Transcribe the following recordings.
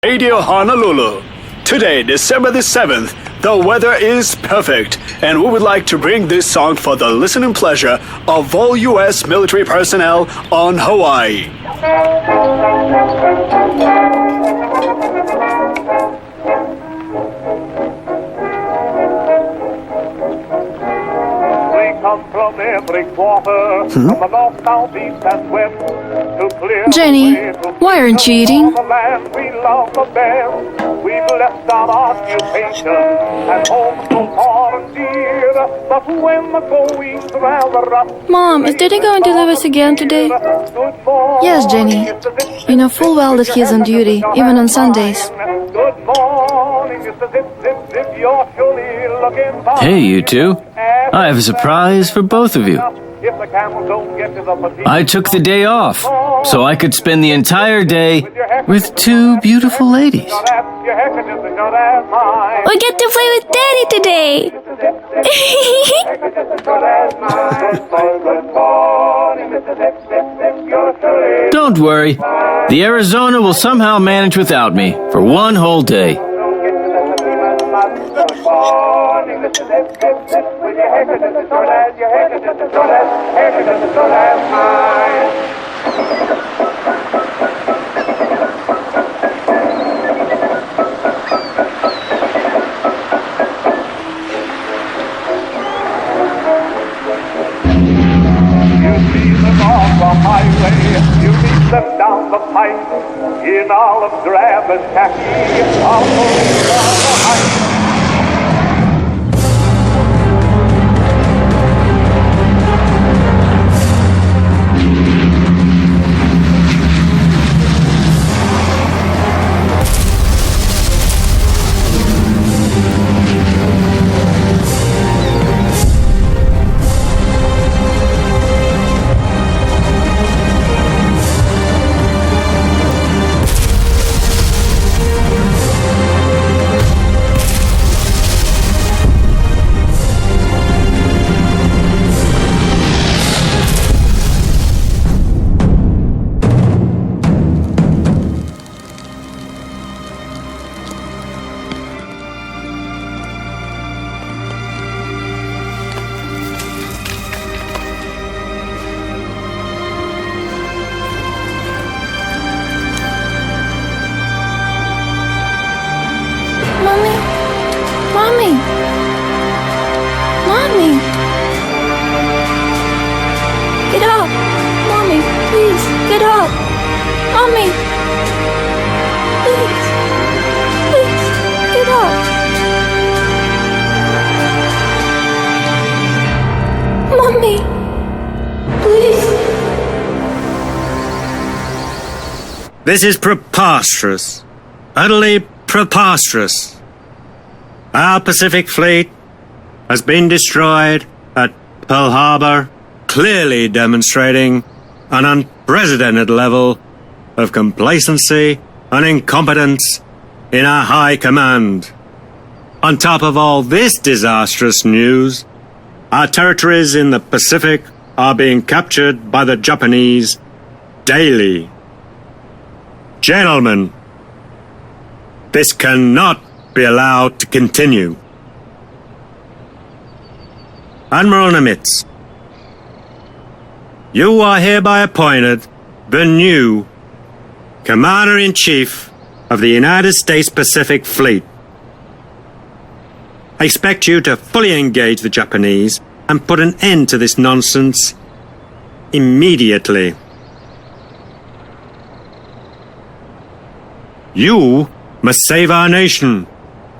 Radio Honolulu. Today, December the 7th, the weather is perfect, and we would like to bring this song for the listening pleasure of all U.S. military personnel on Hawaii. Come from every quarter, from the north, south, east, and west, to clear Jenny, the way to why aren't you eating? the land we love the best. We've left our occupation and home so far and dear, but when the going's rather rough, Mom, is Daddy going to leave us again today? Yes, Jenny. You know full well that he's on duty, even on Sundays. Good morning, Mr. Zip, Zip, Zip, you're surely looking fine. Hey, you two. I have a surprise for both of you. If the camels don't get to the petite, I took the day off so I could spend the entire day with two beautiful ladies. your handkerchief is not as mine. We get to play with Daddy today! Don't worry. The Arizona will somehow manage without me for one whole day. You see them on the highway, you meet them down the pike, in olive drab and khaki, all over the heights. Mommy? Mommy? Mommy? Get up! Mommy, please, get up! Mommy! Please! Please, get up! Mommy! Please! This is preposterous. Utterly preposterous. Our Pacific Fleet has been destroyed at Pearl Harbor, clearly demonstrating an unprecedented level of complacency and incompetence in our high command. On top of all this disastrous news, our territories in the Pacific are being captured by the Japanese daily. Gentlemen, this cannot be allowed to continue. Admiral Nimitz, you are hereby appointed the new Commander-in-Chief of the United States Pacific Fleet. I expect you to fully engage the Japanese and put an end to this nonsense immediately. You must save our nation.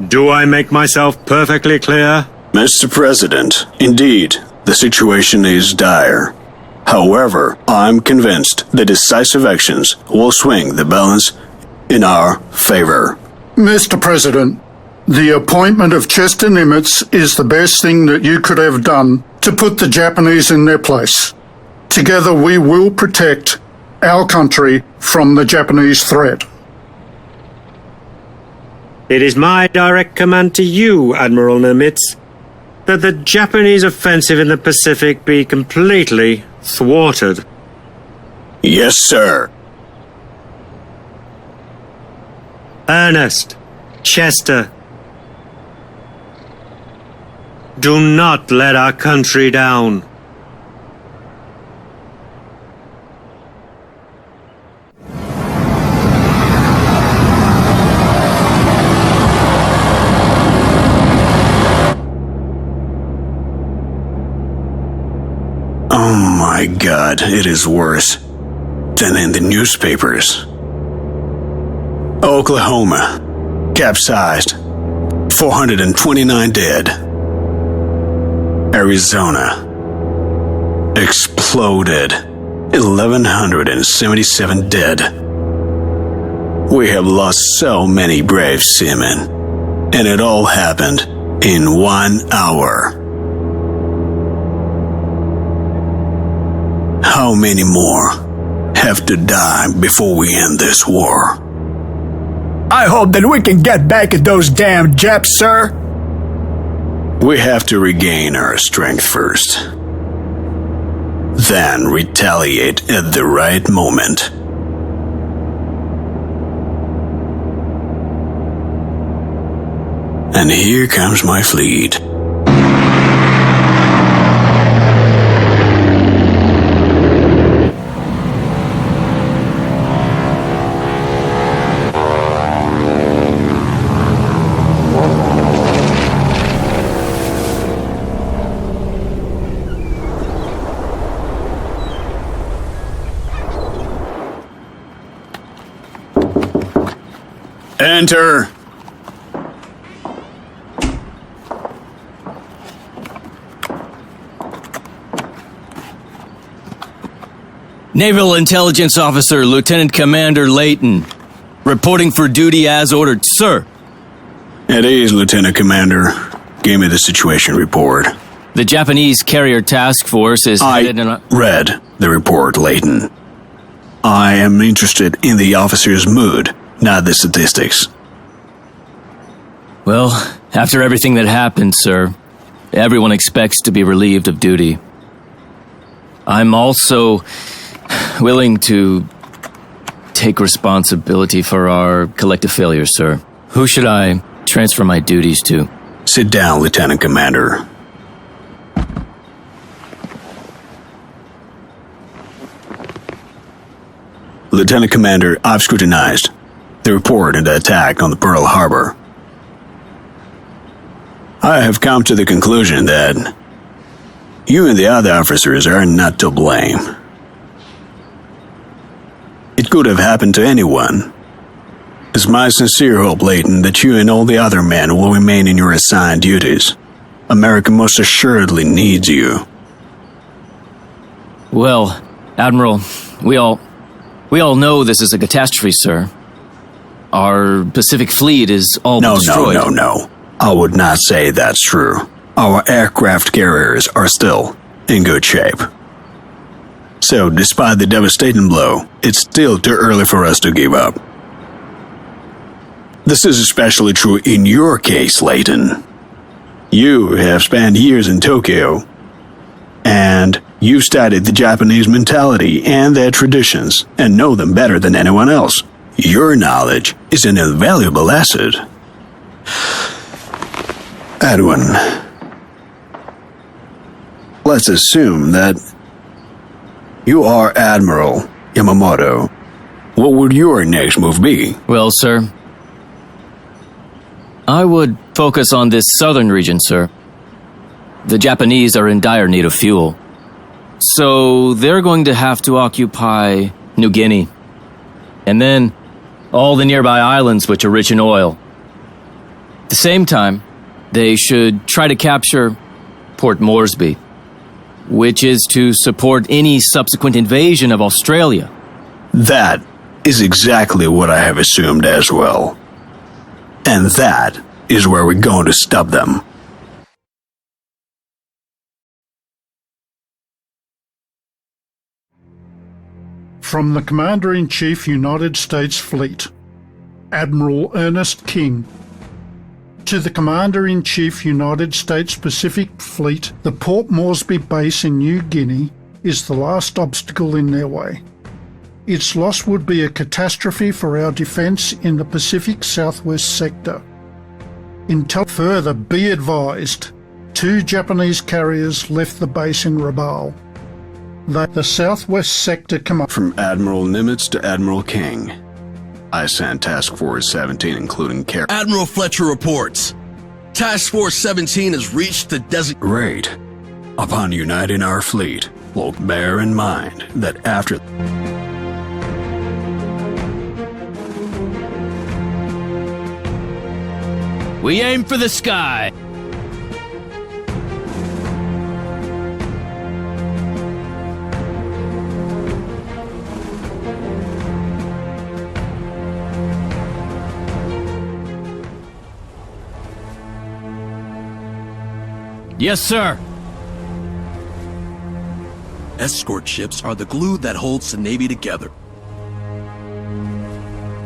Do I make myself perfectly clear? Mr. President, indeed, the situation is dire. However, I'm convinced that decisive actions will swing the balance in our favor. Mr. President, the appointment of Chester Nimitz is the best thing that you could have done to put the Japanese in their place. Together we will protect our country from the Japanese threat. It is my direct command to you, Admiral Nimitz, that the Japanese offensive in the Pacific be completely thwarted. Yes, sir. Ernest, Chester, do not let our country down. Oh my God, it is worse than in the newspapers. Oklahoma, capsized, 429 dead. Arizona, exploded, 1,177 dead. We have lost so many brave seamen, and it all happened in 1 hour. How many more have to die before we end this war? I hope that we can get back at those damn Japs, sir. We have to regain our strength first, then retaliate at the right moment. And here comes my fleet. Enter. Naval Intelligence Officer Lieutenant Commander Layton, reporting for duty as ordered, sir. At ease, Lieutenant Commander. Give me the situation report. The Japanese carrier task force is headed in a... read the report, Layton. I am interested in the officer's mood, not the statistics. Well, after everything that happened, sir, everyone expects to be relieved of duty. I'm also willing to take responsibility for our collective failure, sir. Who should I transfer my duties to? Sit down, Lieutenant Commander. Lieutenant Commander, I've scrutinized the report and the attack on the Pearl Harbor. I have come to the conclusion that you and the other officers are not to blame. It could have happened to anyone. It's my sincere hope, Layton, that you and all the other men will remain in your assigned duties. America most assuredly needs you. Well, Admiral, we all know this is a catastrophe, sir. Our Pacific Fleet is all but destroyed. No. I would not say that's true. Our aircraft carriers are still in good shape. So, despite the devastating blow, it's still too early for us to give up. This is especially true in your case, Layton. You have spent years in Tokyo, and you studied the Japanese mentality and their traditions, and know them better than anyone else. Your knowledge is an invaluable asset. Edwin, let's assume that you are Admiral Yamamoto. What would your next move be? Well, sir, I would focus on this southern region, sir. The Japanese are in dire need of fuel. So they're going to have to occupy New Guinea. And then all the nearby islands which are rich in oil. At the same time, they should try to capture Port Moresby, which is to support any subsequent invasion of Australia. That is exactly what I have assumed as well. And that is where we're going to stop them. From the Commander-in-Chief, United States Fleet, Admiral Ernest King. To the Commander-in-Chief, United States Pacific Fleet, the Port Moresby base in New Guinea is the last obstacle in their way. Its loss would be a catastrophe for our defence in the Pacific Southwest sector. Until further, be advised, 2 Japanese carriers left the base in Rabaul. The Southwest Sector Command. From Admiral Nimitz to Admiral King. I sent Task Force 17, including Admiral Fletcher reports. Task Force 17 has reached the designated. Great. Upon uniting our fleet, we'll bear in mind that after... We aim for the sky! Yes, sir. Escort ships are the glue that holds the Navy together.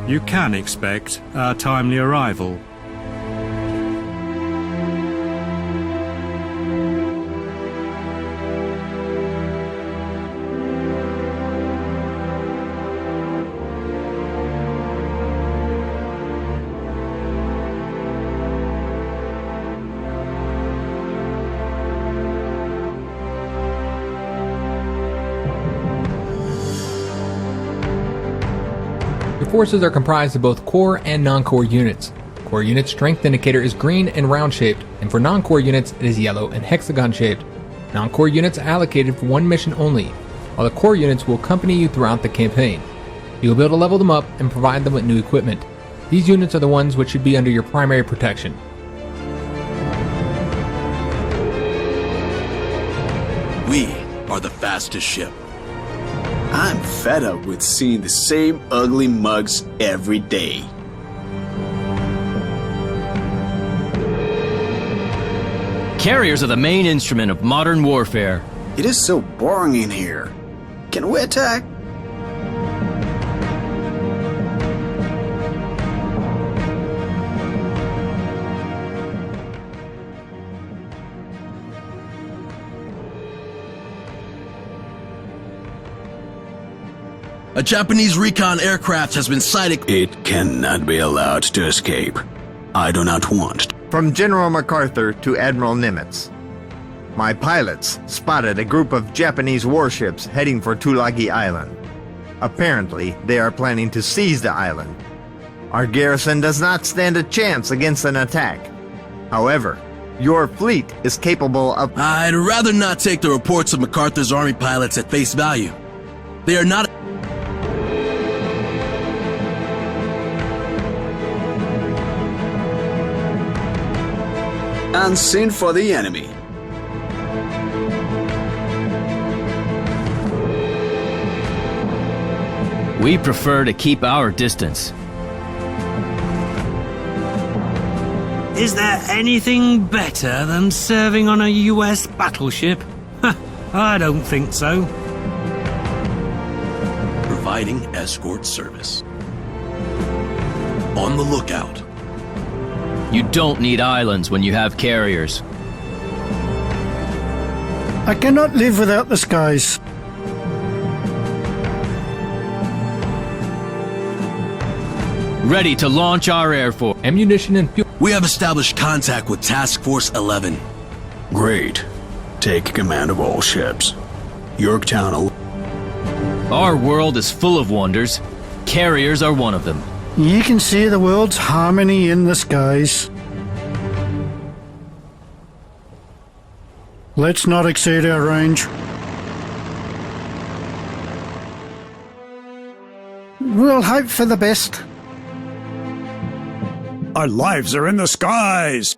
You can expect our timely arrival. Your forces are comprised of both core and non-core units. Core units' strength indicator is green and round-shaped, and for non-core units it is yellow and hexagon-shaped. Non-core units are allocated for one mission only, while the core units will accompany you throughout the campaign. You will be able to level them up and provide them with new equipment. These units are the ones which should be under your primary protection. We are the fastest ship. I'm fed up with seeing the same ugly mugs every day. Carriers are the main instrument of modern warfare. It is so boring in here. Can we attack? A Japanese recon aircraft has been sighted. It cannot be allowed to escape. I do not want. From General MacArthur to Admiral Nimitz. My pilots spotted a group of Japanese warships heading for Tulagi Island. Apparently, they are planning to seize the island. Our garrison does not stand a chance against an attack. However, your fleet is capable of... I'd rather not take the reports of MacArthur's army pilots at face value. They are not... Unseen for the enemy. We prefer to keep our distance. Is there anything better than serving on a US battleship? I don't think so. Providing escort service. On the lookout. You don't need islands when you have carriers. I cannot live without the skies. Ready to launch our air force. Ammunition and fuel. We have established contact with Task Force 11. Great. Take command of all ships. Yorktown. Our world is full of wonders. Carriers are one of them. You can see the world's harmony in the skies. Let's not exceed our range. We'll hope for the best. Our lives are in the skies.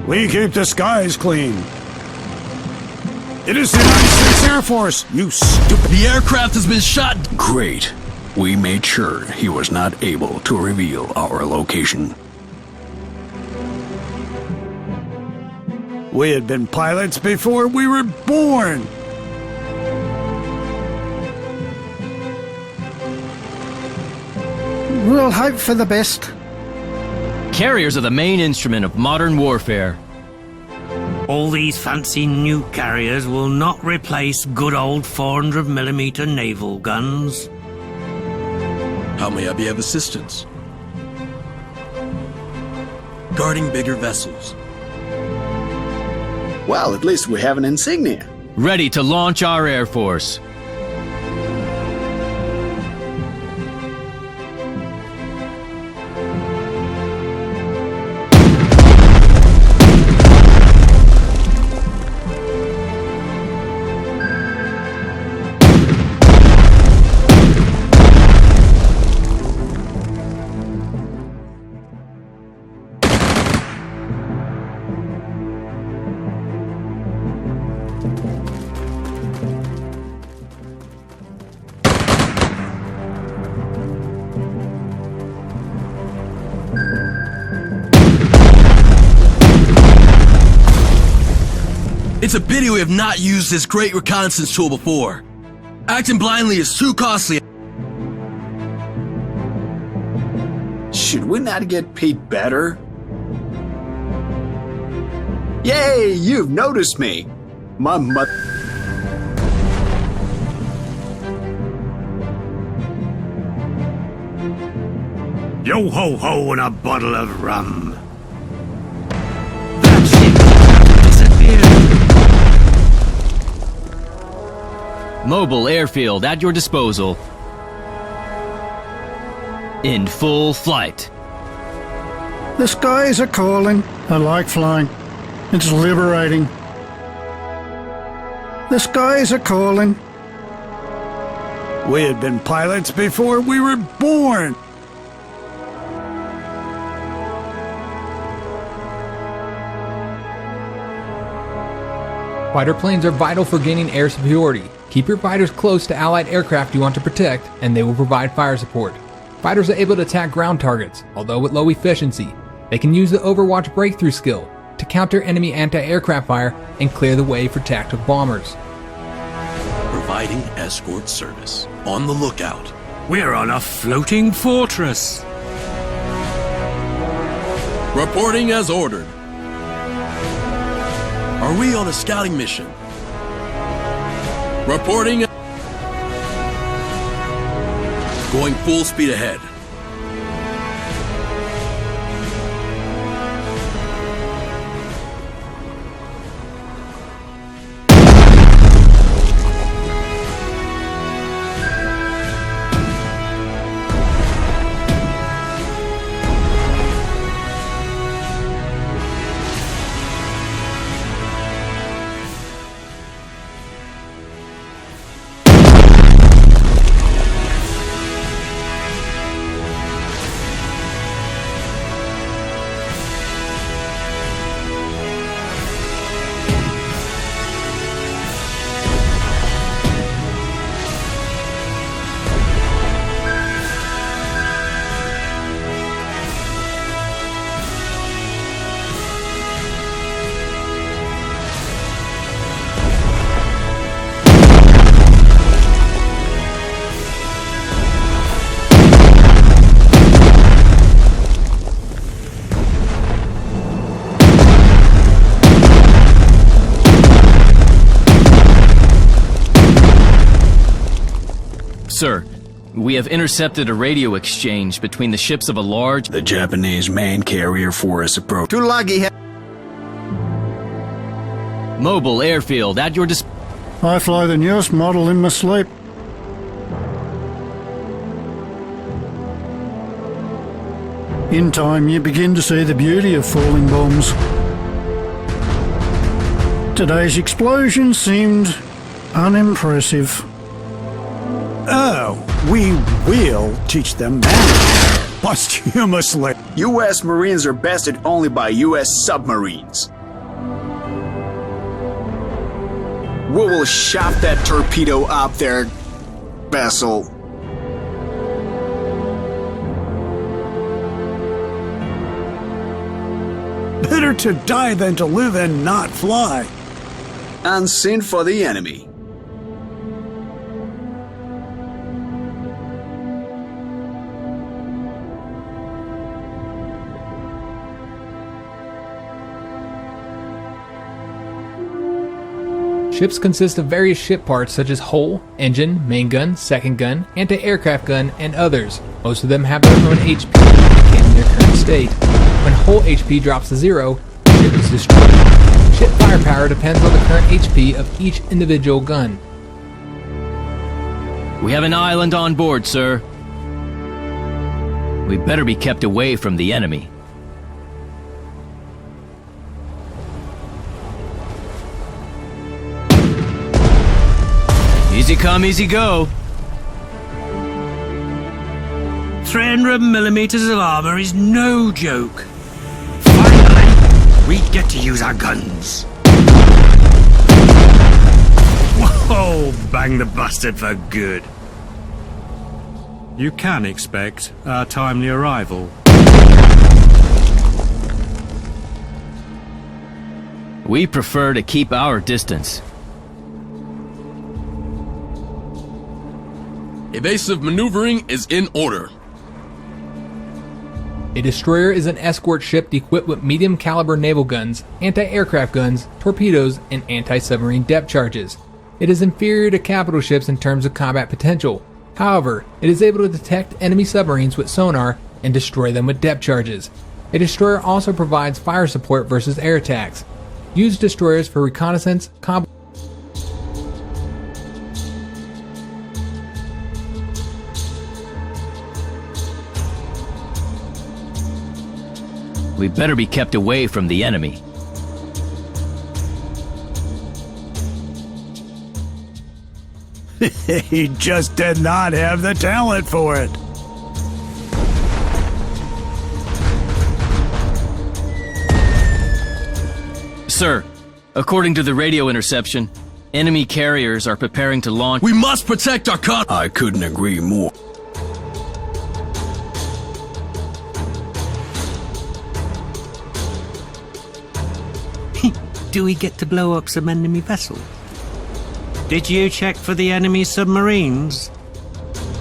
We keep the skies clean. It is the United States Air Force, you stupid... The aircraft has been shot. Great. We made sure he was not able to reveal our location. We had been pilots before we were born. We'll hope for the best. Carriers are the main instrument of modern warfare. All these fancy new carriers will not replace good old 400mm naval guns. How may I be of assistance? Guarding bigger vessels. Well, at least we have an insignia. Ready to launch our Air Force. It's a pity we have not used this great reconnaissance tool before. Acting blindly is too costly. Should we not get paid better? Yay, you've noticed me. My mother. Yo ho ho and a bottle of rum. Mobile airfield at your disposal. In full flight. The skies are calling. I like flying. It's liberating. The skies are calling. We had been pilots before we were born. Fighter planes are vital for gaining air superiority. Keep your fighters close to allied aircraft you want to protect, and they will provide fire support. Fighters are able to attack ground targets, although with low efficiency. They can use the Overwatch breakthrough skill to counter enemy anti-aircraft fire and clear the way for tactical bombers. Providing escort service. On the lookout. We're on a floating fortress. Reporting as ordered. Are we on a scouting mission? Reporting. Going full speed ahead. Sir, we have intercepted a radio exchange between the ships of a large... The Japanese main carrier force approach. Tulagi Mobile airfield at your I fly the newest model in my sleep. In time, you begin to see the beauty of falling bombs. Today's explosion seemed unimpressive. Oh, we will teach them manners posthumously. U.S. Marines are bested only by U.S. submarines. We will shaft that torpedo up their vessel. Better to die than to live and not fly. Unseen for the enemy. Ships consist of various ship parts such as hull, engine, main gun, second gun, anti-aircraft gun, and others. Most of them have their own HP indicating their current state. When hull HP drops to 0, the ship is destroyed. Ship firepower depends on the current HP of each individual gun. We have an island on board, sir. We better be kept away from the enemy. Easy come, easy go. 300 millimeters of armor is no joke. Finally, we get to use our guns. Whoa, bang the bastard for good. You can expect our timely arrival. We prefer to keep our distance. Evasive maneuvering is in order. A destroyer is an escort ship equipped with medium caliber naval guns, anti-aircraft guns, torpedoes, and anti-submarine depth charges. It is inferior to capital ships in terms of combat potential. However, it is able to detect enemy submarines with sonar and destroy them with depth charges. A destroyer also provides fire support versus air attacks. Use destroyers for reconnaissance, We better be kept away from the enemy. He just did not have the talent for it. Sir, according to the radio interception, enemy carriers are preparing to launch. We must protect our con- I couldn't agree more. Do we get to blow up some enemy vessels? Did you check for the enemy submarines?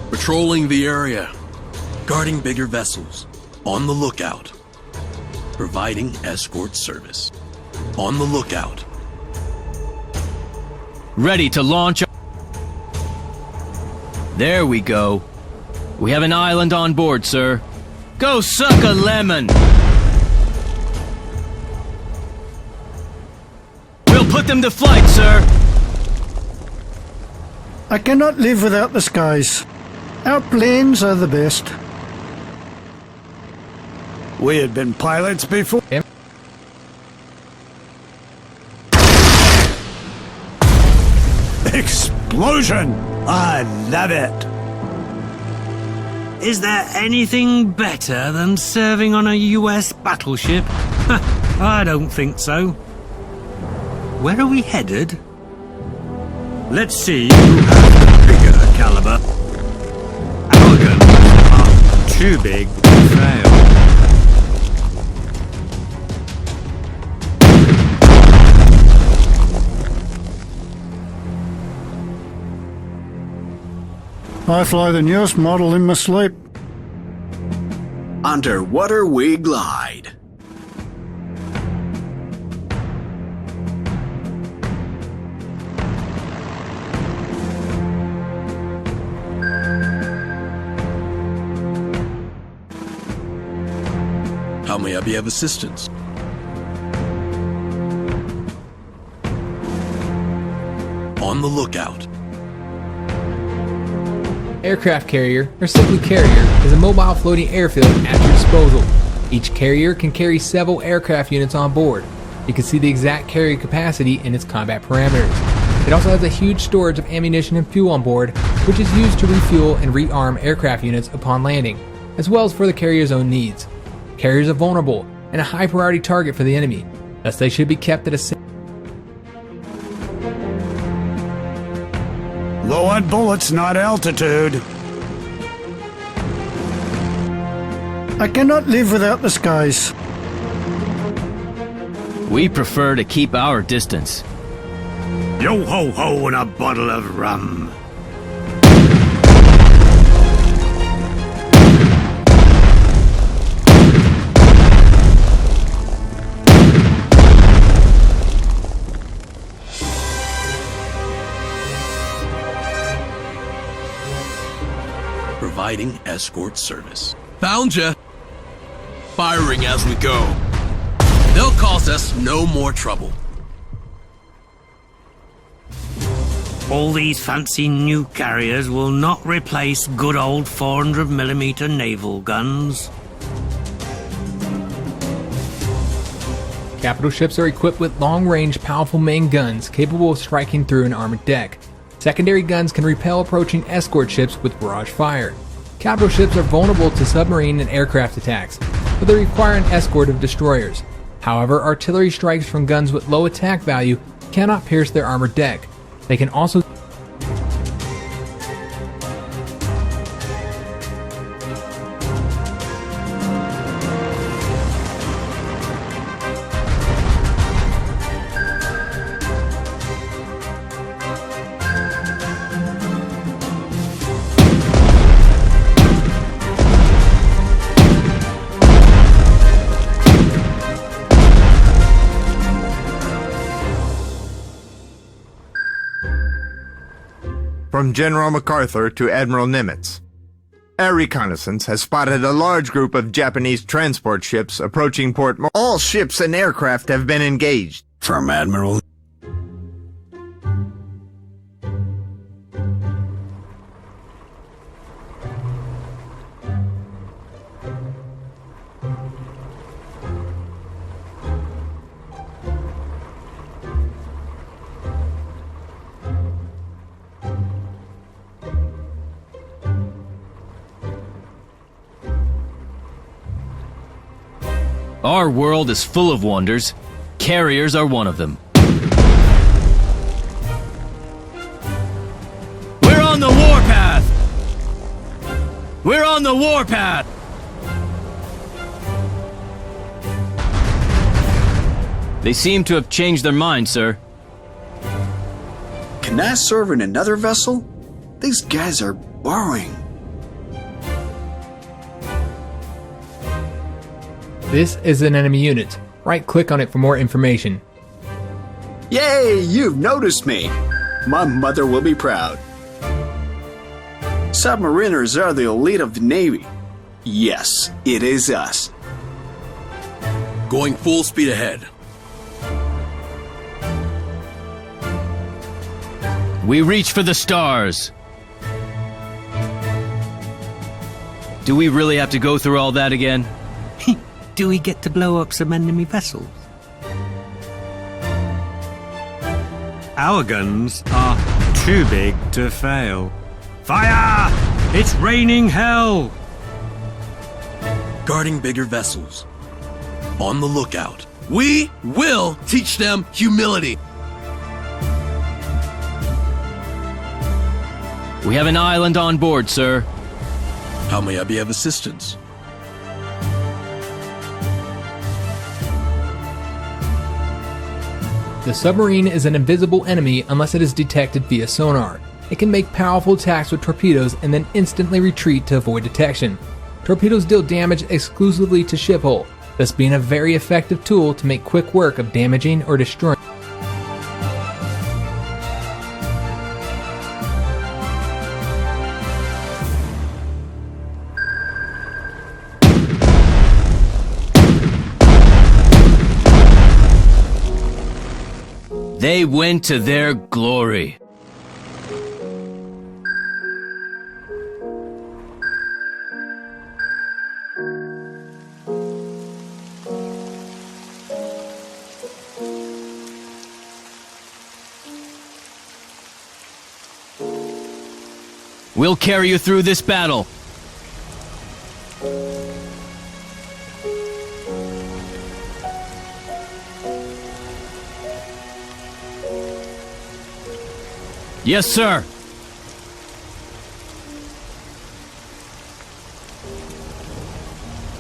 Patrolling the area. Guarding bigger vessels. On the lookout. Providing escort service. On the lookout. Ready to launch. There we go. We have an island on board, sir. Go suck a lemon! We'll put them to flight, sir! I cannot live without the skies. Our planes are the best. We had been pilots before. Explosion! I love it. Is there anything better than serving on a US battleship? I don't think so. Where are we headed? Let's see who has the bigger caliber. Our guns are too big to fail. I fly the newest model in my sleep. Underwater we glide. How may I be of assistance? On the lookout. Aircraft carrier, or simply carrier, is a mobile floating airfield at your disposal. Each carrier can carry several aircraft units on board. You can see the exact carrier capacity in its combat parameters. It also has a huge storage of ammunition and fuel on board, which is used to refuel and rearm aircraft units upon landing, as well as for the carrier's own needs. Carriers are vulnerable and a high priority target for the enemy, thus they should be kept at a safe. Low on bullets, not altitude. I cannot live without the skies. We prefer to keep our distance. Yo ho ho and a bottle of rum. providing escort service. Found ya! Firing as we go. They'll cause us no more trouble. All these fancy new carriers will not replace good old 400mm naval guns. Capital ships are equipped with long-range, powerful main guns capable of striking through an armored deck. Secondary guns can repel approaching escort ships with barrage fire. Capital ships are vulnerable to submarine and aircraft attacks, but they require an escort of destroyers. However, artillery strikes from guns with low attack value cannot pierce their armored deck. They can also From General MacArthur to Admiral Nimitz. Air reconnaissance has spotted a large group of Japanese transport ships approaching Port Mo. All ships and aircraft have been engaged. From Admiral. Our world is full of wonders. Carriers are one of them. We're on the warpath! We're on the warpath! They seem to have changed their mind, sir. Can I serve in another vessel? These guys are borrowing. This is an enemy unit. Right-click on it for more information. Yay, you've noticed me. My mother will be proud. Submariners are the elite of the Navy. Yes, it is us. Going full speed ahead. We reach for the stars. Do we really have to go through all that again? Do we get to blow up some enemy vessels? Our guns are too big to fail. Fire! It's raining hell! Guarding bigger vessels. On the lookout. We will teach them humility. We have an island on board, sir. How may I be of assistance? The submarine is an invisible enemy unless it is detected via sonar. It can make powerful attacks with torpedoes and then instantly retreat to avoid detection. Torpedoes deal damage exclusively to ship hull, thus being a very effective tool to make quick work of damaging or destroying. They went to their glory. We'll carry you through this battle. Yes, sir.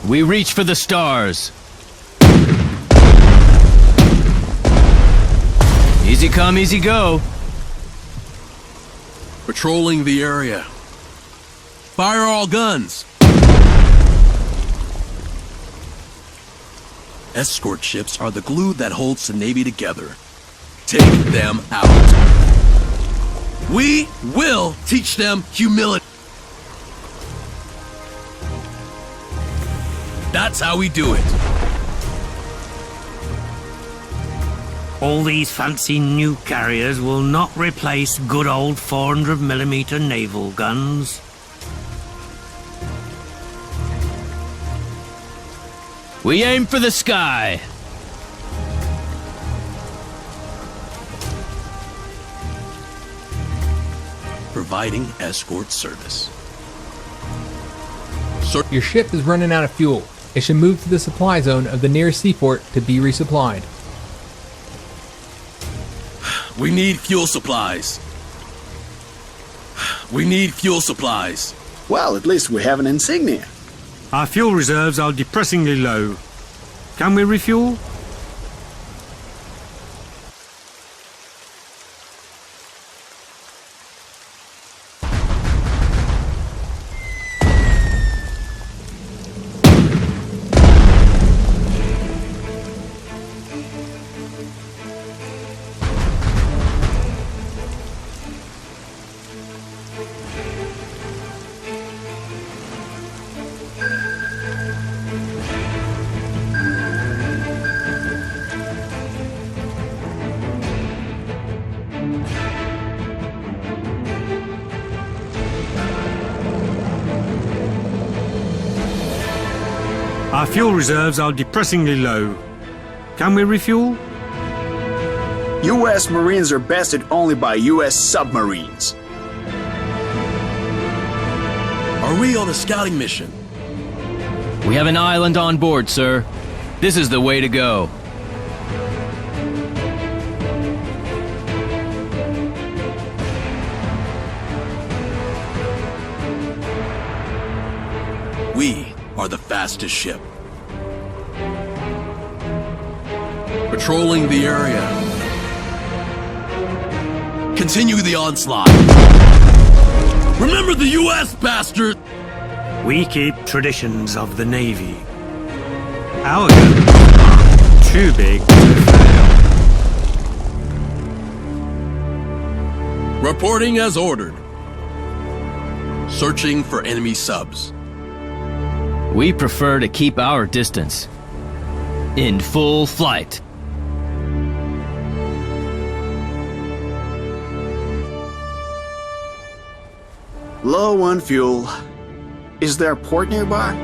We reach for the stars. Easy come, easy go. Patrolling the area. Fire all guns. Escort ships are the glue that holds the Navy together. Take them out. We will teach them humility. how we do it. All these fancy new carriers will not replace good old 400mm naval guns. We aim for the sky. Providing escort service. Your ship is running out of fuel. It should move to the supply zone of the nearest seaport to be resupplied. We need fuel supplies. We need fuel supplies. Well, at least we have an insignia. Our fuel reserves are depressingly low. Can we refuel? Our fuel reserves are depressingly low. Can we refuel? U.S. Marines are bested only by U.S. submarines. Are we on a scouting mission? We have an island on board, sir. This is the way to go. We are the fastest ship. Patrolling the area. Continue the onslaught. Remember the U.S., bastard! We keep traditions of the Navy. Our guns are too big to fail. Reporting as ordered. Searching for enemy subs. We prefer to keep our distance. In full flight. Low on fuel. Is there a port nearby?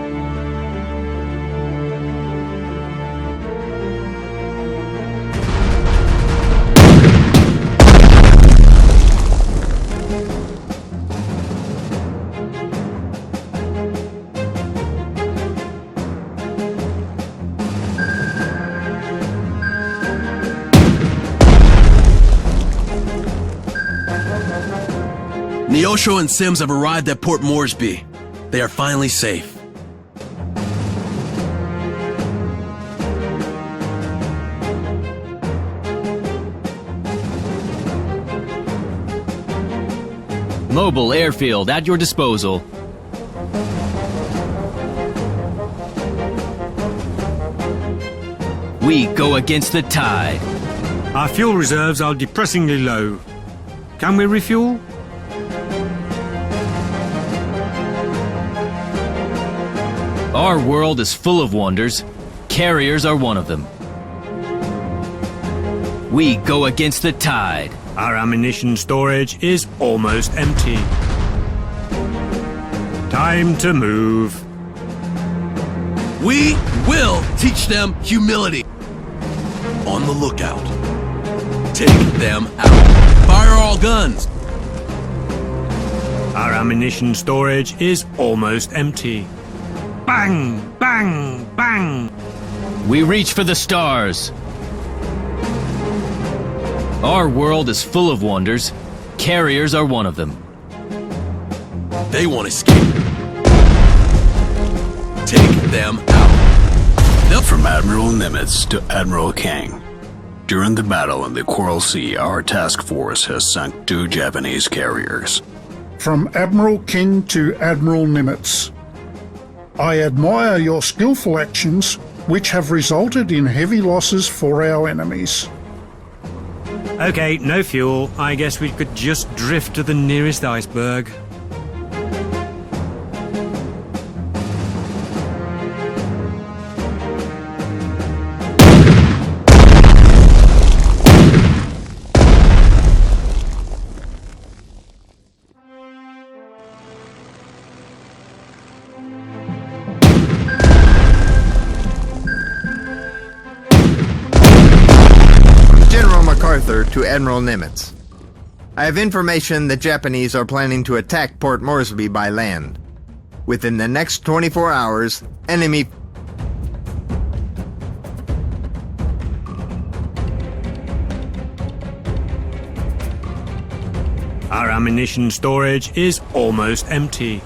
Neosho and Sims have arrived at Port Moresby. They are finally safe. Mobile airfield at your disposal. We go against the tide. Our fuel reserves are depressingly low. Can we refuel? Our world is full of wonders. Carriers are one of them. We go against the tide. Our ammunition storage is almost empty. Time to move. We will teach them humility. On the lookout. Take them out. Fire all guns. Our ammunition storage is almost empty. Bang! Bang! Bang! We reach for the stars. Our world is full of wonders. Carriers are one of them. They won't escape. Take them out. From Admiral Nimitz to Admiral King. During the battle in the Coral Sea, our task force has sunk 2 Japanese carriers. From Admiral King to Admiral Nimitz. I admire your skillful actions, which have resulted in heavy losses for our enemies. Okay, no fuel. I guess we could just drift to the nearest iceberg. MacArthur to Admiral Nimitz. I have information the Japanese are planning to attack Port Moresby by land. Within the next 24 hours, enemy... Our ammunition storage is almost empty.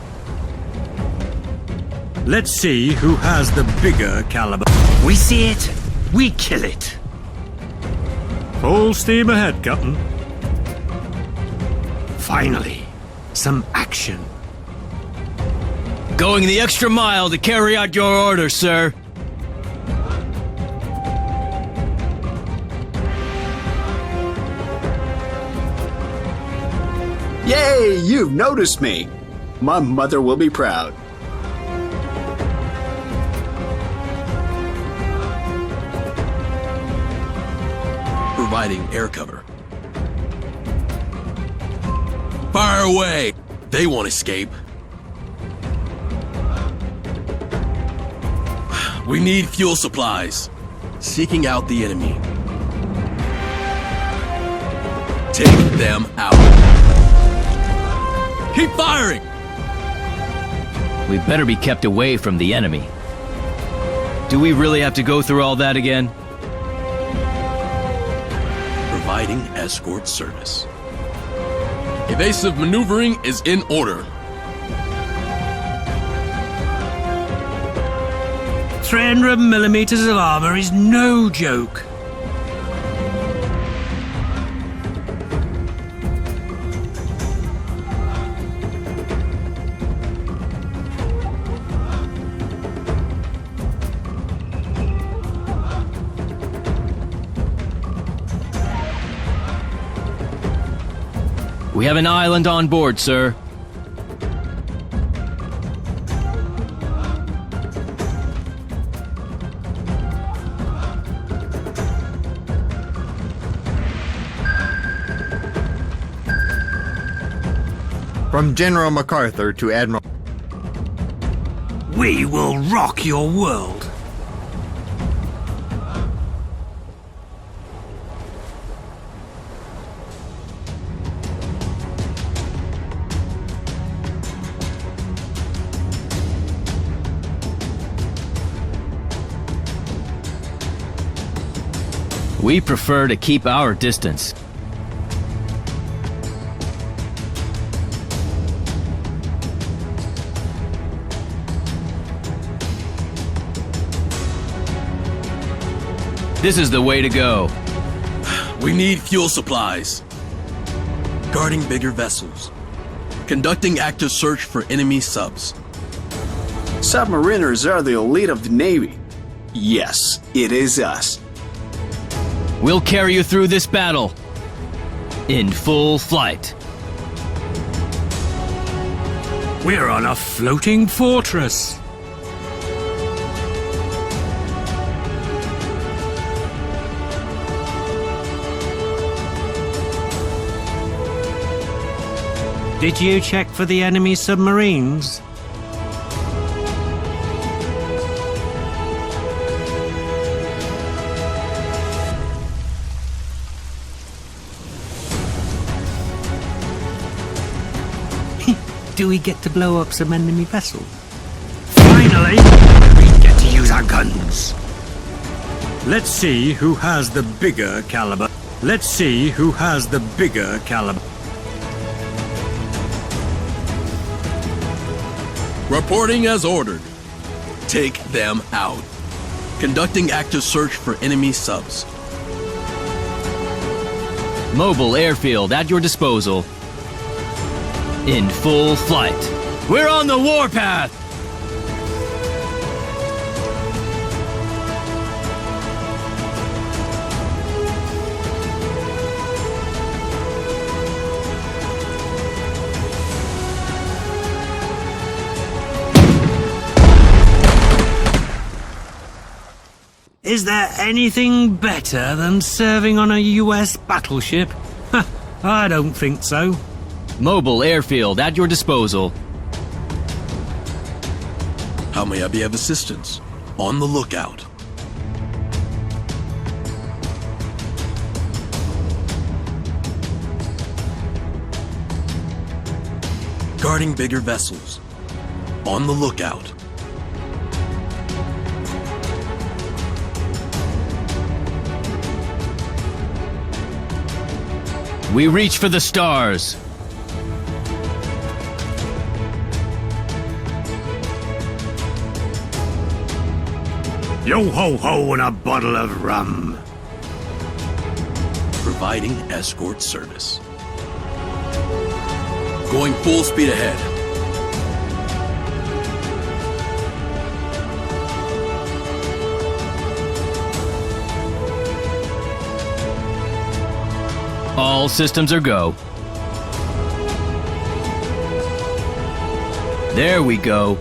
Let's see who has the bigger caliber. We see it, we kill it. Full steam ahead, Captain. Finally, some action. Going the extra mile to carry out your orders, sir. Yay, you've noticed me. My mother will be proud. Providing air cover. Fire away! They won't escape. We need fuel supplies. Seeking out the enemy. Take them out. Keep firing! We better be kept away from the enemy. Do we really have to go through all that again? Providing escort service. Evasive maneuvering is in order. 300 millimeters of armor is no joke. We have an island on board, sir. From General MacArthur to Admiral... We will rock your world. We prefer to keep our distance. This is the way to go. We need fuel supplies. Guarding bigger vessels. Conducting active search for enemy subs. Submariners are the elite of the Navy. Yes, it is us. We'll carry you through this battle. In full flight. We're on a floating fortress. Did you check for the enemy submarines? Do we get to blow up some enemy vessels? Finally, we get to use our guns. Let's see who has the bigger caliber. Let's see who has the bigger caliber. Reporting as ordered. Take them out. Conducting active search for enemy subs. Mobile airfield at your disposal. In full flight. We're on the warpath! Is there anything better than serving on a US battleship? I don't think so. Mobile airfield at your disposal. How may I be of assistance? On the lookout. Guarding bigger vessels. On the lookout. We reach for the stars. Yo-ho-ho and a bottle of rum. Providing escort service. Going full speed ahead. All systems are go. There we go.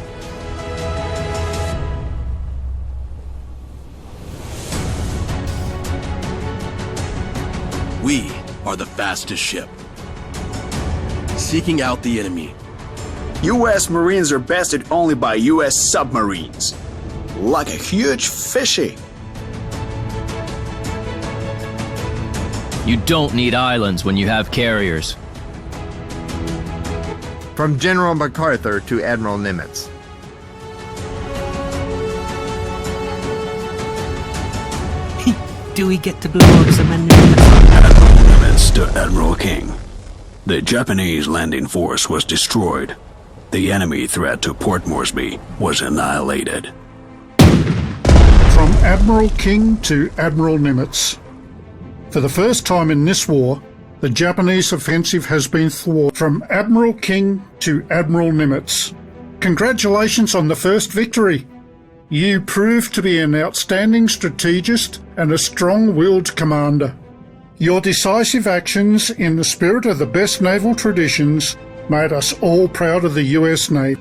We are the fastest ship. Seeking out the enemy. U.S. Marines are bested only by U.S. submarines. Like a huge fishy. You don't need islands when you have carriers. From General MacArthur to Admiral Nimitz. Do we get to blow up some enemy? Admiral Nimitz to Admiral King. The Japanese landing force was destroyed. The enemy threat to Port Moresby was annihilated. From Admiral King to Admiral Nimitz. For the first time in this war, the Japanese offensive has been thwarted. From Admiral King to Admiral Nimitz. Congratulations on the first victory. You proved to be an outstanding strategist and a strong-willed commander. Your decisive actions in the spirit of the best naval traditions made us all proud of the US Navy.